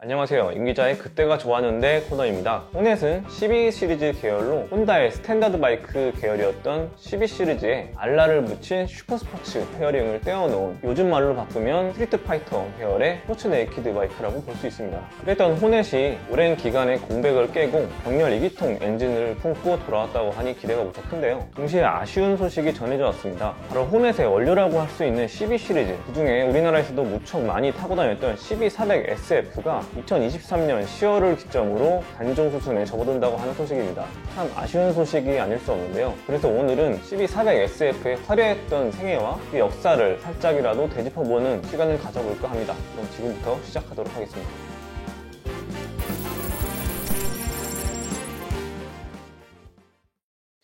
안녕하세요, 임기자의 그때가 좋았는데 코너입니다. 호넷은 12 시리즈 계열로 혼다의 스탠다드 바이크 계열이었던 12 시리즈에 알라를 붙인 슈퍼스포츠 페어링을 떼어놓은, 요즘 말로 바꾸면 스트리트 파이터 계열의 스포츠 네이키드 바이크라고 볼 수 있습니다. 그랬던 호넷이 오랜 기간의 공백을 깨고 병렬 2기통 엔진을 품고 돌아왔다고 하니 기대가 무척 큰데요. 동시에 아쉬운 소식이 전해져 왔습니다. 바로 호넷의 원료라고 할 수 있는 12 시리즈, 그중에 우리나라에서도 무척 많이 타고 다녔던 12400SF가 2023년 10월을 기점으로 단종 수순에 접어든다고 하는 소식입니다. 참 아쉬운 소식이 아닐 수 없는데요. 그래서 오늘은 12400SF의 화려했던 생애와 그 역사를 살짝이라도 되짚어보는 시간을 가져볼까 합니다. 그럼 지금부터 시작하도록 하겠습니다.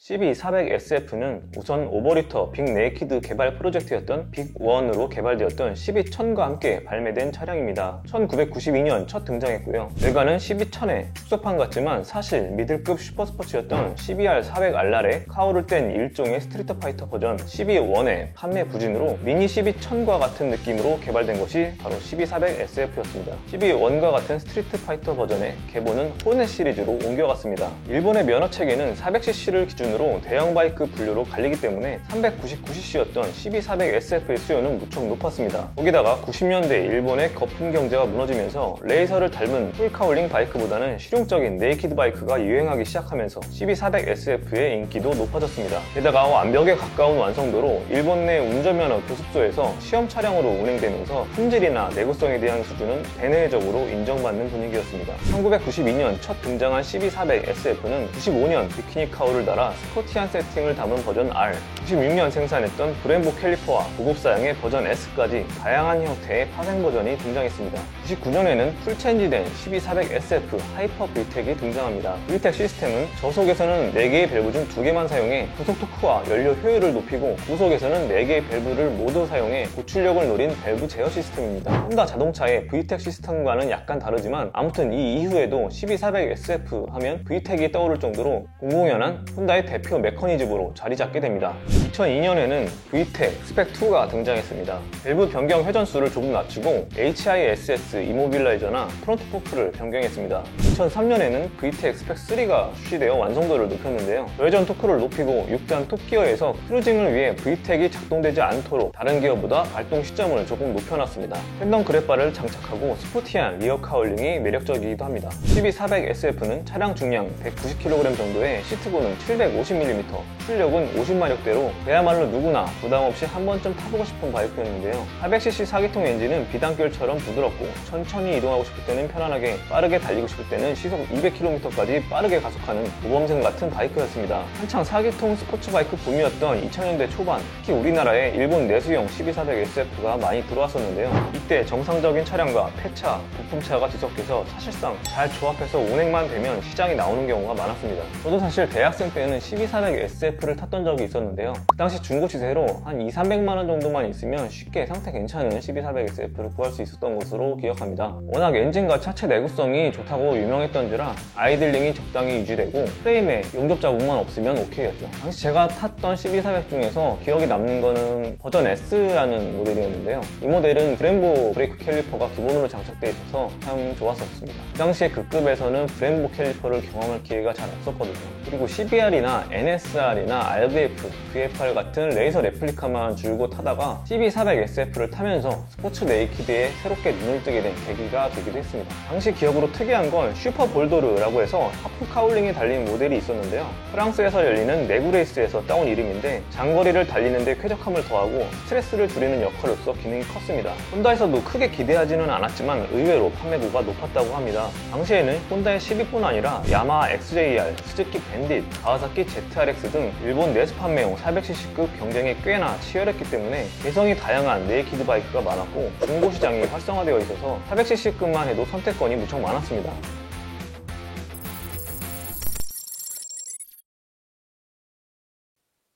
12400SF는 우선 오버리터 빅 네이키드 개발 프로젝트였던 빅1으로 개발되었던 12100과 함께 발매된 차량입니다. 1992년 첫 등장했고요. 외관은 12100의 축소판 같지만 사실 미들급 슈퍼스포츠였던 12R400 알랄의 카우를 뗀 일종의 스트리트 파이터 버전 121의 판매 부진으로 미니 12100과 같은 느낌으로 개발된 것이 바로 12400SF였습니다. 121과 같은 스트리트 파이터 버전의 계보는 호넷 시리즈로 옮겨갔습니다. 일본의 면허 체계는 400cc를 기준으로 대형 바이크 분류로 갈리기 때문에 399cc였던 12400SF의 수요는 무척 높았습니다. 거기다가 90년대 일본의 거품 경제가 무너지면서 레이서를 닮은 풀카울링 바이크보다는 실용적인 네이키드 바이크가 유행하기 시작하면서 12400SF의 인기도 높아졌습니다. 게다가 완벽에 가까운 완성도로 일본 내 운전면허 교습소에서 시험 차량으로 운행되면서 품질이나 내구성에 대한 수준은 대내적으로 인정받는 분위기였습니다. 1992년 첫 등장한 12400SF는 95년 비키니 카우를 달아 스포티한 세팅을 담은 버전 R, 96년 생산했던 브렘보 캘리퍼와 고급 사양의 버전 S까지 다양한 형태의 파생 버전이 등장했습니다. 99년에는 풀체인지된 12400SF 하이퍼 VTEC이 등장합니다. VTEC 시스템은 저속에서는 4개의 밸브 중 2개만 사용해 부속 토크와 연료 효율을 높이고 고속에서는 4개의 밸브를 모두 사용해 고출력을 노린 밸브 제어 시스템입니다. 혼다 자동차의 VTEC 시스템과는 약간 다르지만 아무튼 이 이후에도 12400SF 하면 VTEC이 떠오를 정도로 공공연한 혼다의 대표 메커니즘으로 자리 잡게 됩니다. 2002년에는 VTEC 스펙2가 등장했습니다. 밸브 변경 회전수를 조금 낮추고 HISS 이모빌라이저나 프론트 포크를 변경했습니다. 2003년에는 VTEC 스펙3가 출시되어 완성도를 높였는데요. 외전 토크를 높이고 6단 톱기어에서 크루징을 위해 VTEC이 작동되지 않도록 다른 기어보다 발동 시점을 조금 높여놨습니다. 팬덤 그랩바를 장착하고 스포티한 리어 카울링이 매력적이기도 합니다. 12400SF는 차량 중량 190kg 정도의 시트고는 750mm, 출력은 50마력대로 그야말로 누구나 부담없이 한 번쯤 타보고 싶은 바이크였는데요. 400cc 4기통 엔진은 비단결처럼 부드럽고 천천히 이동하고 싶을 때는 편안하게, 빠르게 달리고 싶을 때는 시속 200km까지 빠르게 가속하는 모범생 같은 바이크였습니다. 한창 4기통 스포츠 바이크 붐이었던 2000년대 초반, 특히 우리나라에 일본 내수용 12400SF가 많이 들어왔었는데요. 이때 정상적인 차량과 폐차, 부품차가 지속해서 사실상 잘 조합해서 운행만 되면 시장에 나오는 경우가 많았습니다. 저도 사실 대학생 때는 12400SF를 탔던 적이 있었는데요. 그 당시 중고 시세로 한 200~300만원 정도만 있으면 쉽게 상태 괜찮은 12400SF를 구할 수 있었던 것으로 기억합니다. 워낙 엔진과 차체 내구성이 좋다고 유명했던지라 아이들링이 적당히 유지되고 프레임에 용접 자국만 없으면 오케이였죠. 당시 제가 탔던 12400 중에서 기억에 남는 거는 버전 S라는 모델이었는데요. 이 모델은 브렘보 브레이크 캘리퍼가 기본으로 장착되어 있어서 참 좋았었습니다. 그 당시에 그 급에서는 브렘보 캘리퍼를 경험할 기회가 잘 없었거든요. 그리고 CBR이나 NSR이나 RBF, VFR 같은 레이서 레플리카만 줄고 타다가 12400SF를 타면서 스포츠 네이키드에 새롭게 눈을 뜨게 된 계기가 되기도 했습니다. 당시 기억으로 특이한 건 슈퍼 볼도르라고 해서 하프 카울링이 달린 모델이 있었는데요. 프랑스에서 열리는 내구 레이스에서 따온 이름인데 장거리를 달리는데 쾌적함을 더하고 스트레스를 줄이는 역할로서 기능이 컸습니다. 혼다에서도 크게 기대하지는 않았지만 의외로 판매도가 높았다고 합니다. 당시에는 혼다의 12뿐 아니라 야마하 XJR, 스즈키 밴딧, 가와사키 ZRX 등 일본 내수 판매용 400cc급 경쟁이 꽤나 치열했기 때문에 개성이 다양한 네이키드 바이크가 많았고 중고 시장이 활성화되어 있어서 400cc급만 해도 선택권이 무척 많았습니다.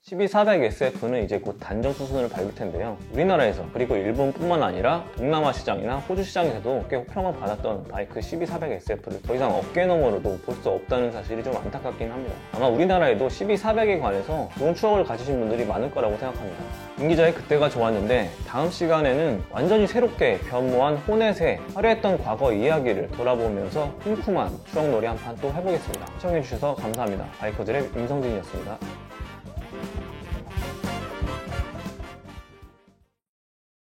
12400SF는 이제 곧 단정 수순을 밟을 텐데요. 우리나라에서 그리고 일본뿐만 아니라 동남아 시장이나 호주 시장에서도 꽤 호평을 받았던 바이크 12400SF를 더 이상 어깨 너머로도 볼 수 없다는 사실이 좀 안타깝긴 합니다. 아마 우리나라에도 12400에 관해서 좋은 추억을 가지신 분들이 많을 거라고 생각합니다. 김 기자의 그때가 좋았는데 다음 시간에는 완전히 새롭게 변모한 호넷의 화려했던 과거 이야기를 돌아보면서 쿰쿰한 추억놀이 한 판 또 해보겠습니다. 시청해주셔서 감사합니다. 바이커들의 임성진이었습니다.